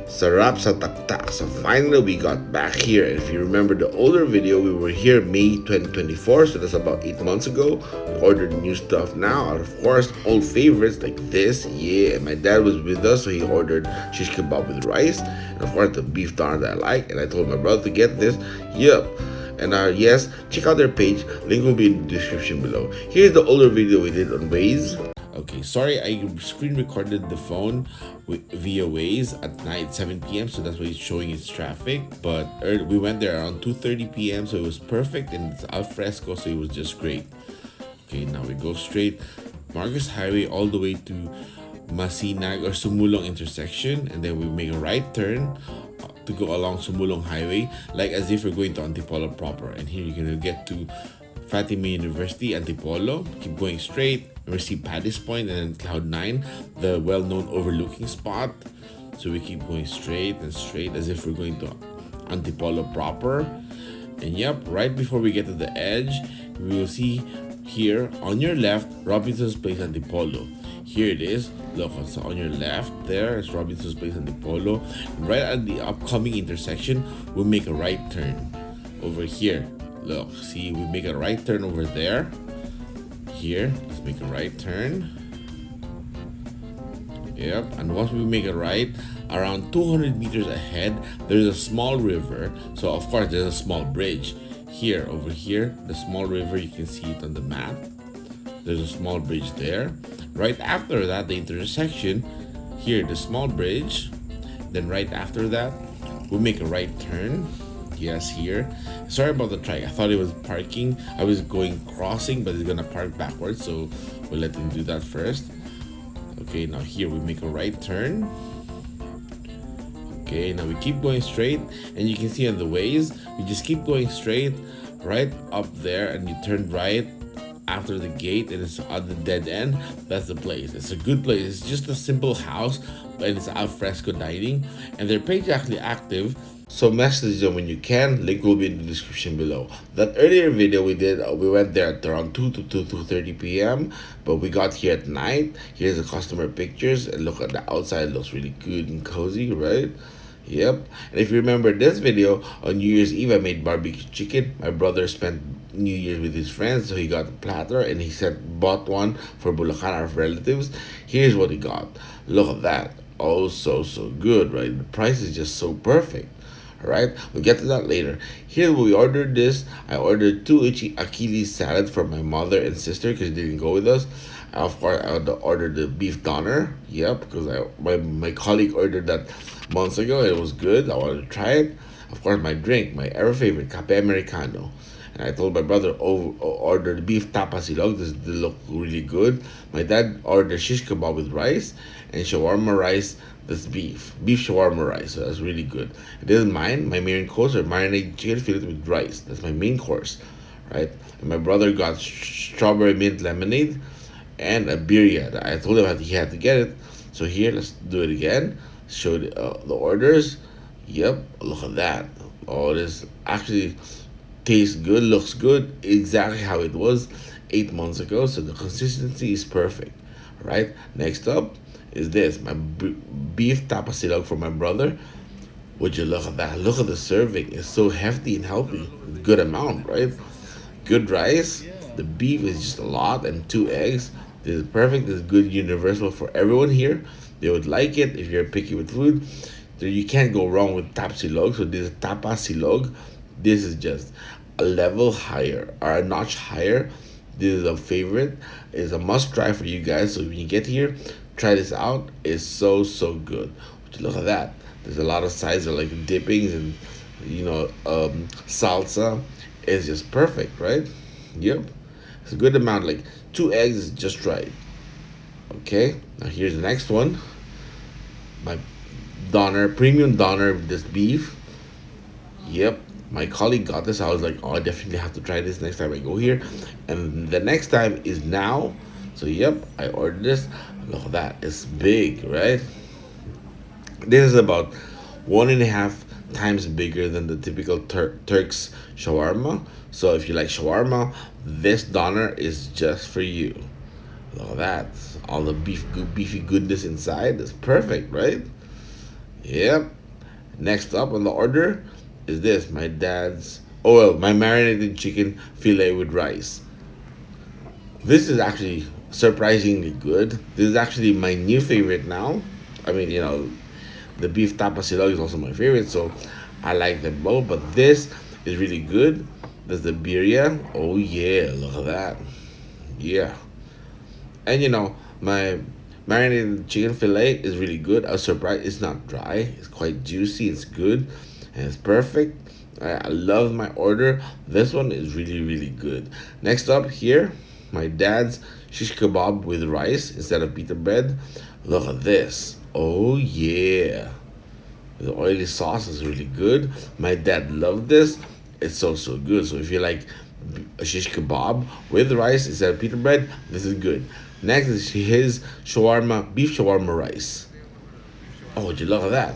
SaWrap sa Taktak. So finally we got back here. If you remember the older video, we were here May 2024, so that's about 8 months ago. We ordered new stuff now, and of course old favorites like this. Yeah, and my dad was with us, so he ordered shish kebab with rice, and of course the beef doner that I like. And I told my brother to get this. Yup. And yes, check out their page. Link will be in the description below. Here's the older video we did on Waze. Okay, sorry, I screen recorded the phone via Waze at night 7 p.m. So that's why it's showing its traffic. But we went there around 2:30 p.m. So it was perfect, and it's al fresco, so it was just great. Okay, now we go straight Marcos Highway all the way to Masinag or Sumulong intersection, and then we make a right turn to go along Sumulong Highway, like as if we're going to Antipolo proper. And here you're gonna get to Fatima University, Antipolo. Keep going straight, receive Paddy's Point, and then Cloud 9, the well-known overlooking spot. So we keep going straight and straight as if we're going to Antipolo proper. And yep, right before we get to the edge, we will see here on your left Robinson's Place, Antipolo. Here it is. Look, so on your left there is Robinson's Place, Antipolo. Right at the upcoming intersection, we'll make a right turn over here. Look, see, we make a right turn over there. Here, let's make a right turn. Yep, and once we make a right, around 200 meters ahead, there's a small river. So of course, there's a small bridge. Here, over here, the small river, you can see it on the map. There's a small bridge there. Right after that, the intersection, here, the small bridge. Then right after that, we'll make a right turn. Yes, here. Sorry about the track. I thought it was parking. I was going crossing, but it's gonna park backwards, so we'll let them do that first. Okay, now here we make a right turn. Okay, now we keep going straight, and you can see on the Waze, we just keep going straight right up there, and you turn right after the gate, and it's at the dead end. That's the place. It's a good place. It's just a simple house, and it's al fresco dining, and their page is actually active. So message them when you can. Link will be in the description below. That earlier video we did, we went there at around 2 to 2:30 p.m. But we got here at night. Here's the customer pictures, and look at the outside. It looks really good and cozy, right? Yep. And if you remember this video, on New Year's Eve, I made barbecue chicken. My brother spent New Year's with his friends, so he got a platter, and he bought one for Bulacan, our relatives. Here's what he got. Look at that. Oh, so good, right? The price is just so perfect. Alright, we'll get to that later. Here we ordered this. I ordered 2 Achilles salad for my mother and sister because they didn't go with us. Of course, I ordered the beef doner. Yep, because my colleague ordered that months ago. It was good. I wanted to try it. Of course, my drink, my ever favorite, Kape Americano. And I told my brother order the beef tapasilog. This look really good. My dad ordered shish kebab with rice and shawarma rice. That's beef shawarma rice. So that's really good. And this is mine. My main course are marinated chicken fillet with rice. That's my main course, right? And my brother got strawberry mint lemonade and a birria. I told him he had to get it. So here, let's do it again. Show the orders. Yep, look at that. Oh, this actually tastes good, looks good, exactly how it was 8 months ago. So the consistency is perfect, right? Next up is this, my beef tapasilog for my brother. Would you look at that? Look at the serving. It's so hefty and healthy. Good amount, right? Good rice. The beef is just a lot, and 2 eggs. This is perfect. This is good, universal for everyone here. They would like it if you're picky with food. You can't go wrong with tapsilog. So this is tapasilog. This is just a level higher or a notch higher. This is a favorite. It's a must try for you guys. So when you get here, try this out. It's so good. Would you look at that? There's a lot of sides of like dippings and salsa. It's just perfect, right? Yep. It's a good amount. Like 2 eggs is just right. Okay. Now here's the next one. My doner, premium doner with this beef. Yep. My colleague got this. I was like, oh, I definitely have to try this next time I go here. And the next time is now. So yep, I ordered this. Look at that. It's big, right? This is about 1.5 times bigger than the typical Turk's shawarma. So if you like shawarma, this doner is just for you. Look at that. All the beefy goodness inside. It's perfect, right? Yep. Next up on the order is this, my dad's, oh well, my marinated chicken fillet with rice. This is actually surprisingly good. This is actually my new favorite now. I mean, the beef tapasilog is also my favorite, so I like them both. But this is really good. There's the birria. Oh yeah, look at that. Yeah, and my marinated chicken fillet is really good. I was surprised it's not dry. It's quite juicy. It's good, and it's perfect. I love my order. This one is really really good. Next up here, my dad's shish kebab with rice instead of pita bread. Look at this. Oh yeah. The oily sauce is really good. My dad loved this. It's so good. So if you like a shish kebab with rice instead of pita bread, this is good. Next is his shawarma, beef shawarma rice. Oh, would you look at that?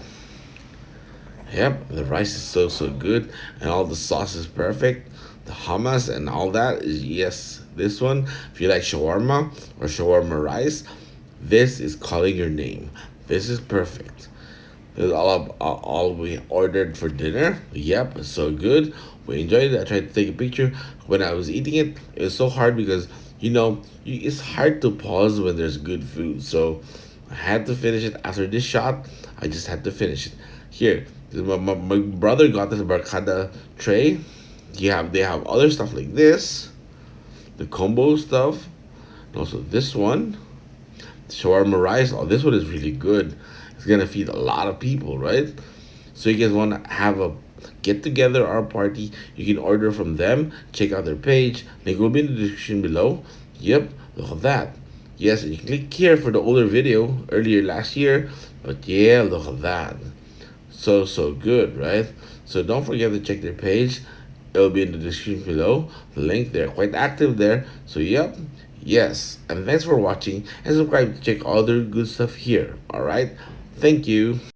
Yep, the rice is so good, and all the sauce is perfect. The hummus and all that is yes. This one, if you like shawarma or shawarma rice, this is calling your name. This is perfect. This is all we ordered for dinner. Yep, it's so good. We enjoyed it. I tried to take a picture when I was eating it. It was so hard because it's hard to pause when there's good food. So I had to finish it after this shot. I just had to finish it. Here, my brother got this barcada tray. They have other stuff like this, the combo stuff, and also this one, shawarma rice. Oh, this one is really good. It's gonna feed a lot of people, right? So you guys want to have a get together or a party, you can order from them. Check out their page. Link will be in the description below. Yep, look at that. Yes, and you can click here for the older video earlier last year. But yeah, look at that. So good, right? So don't forget to check their page. It'll be in the description below. The link, they're quite active there. So yep, yes. And thanks for watching and subscribe to check all their good stuff here. Alright? Thank you.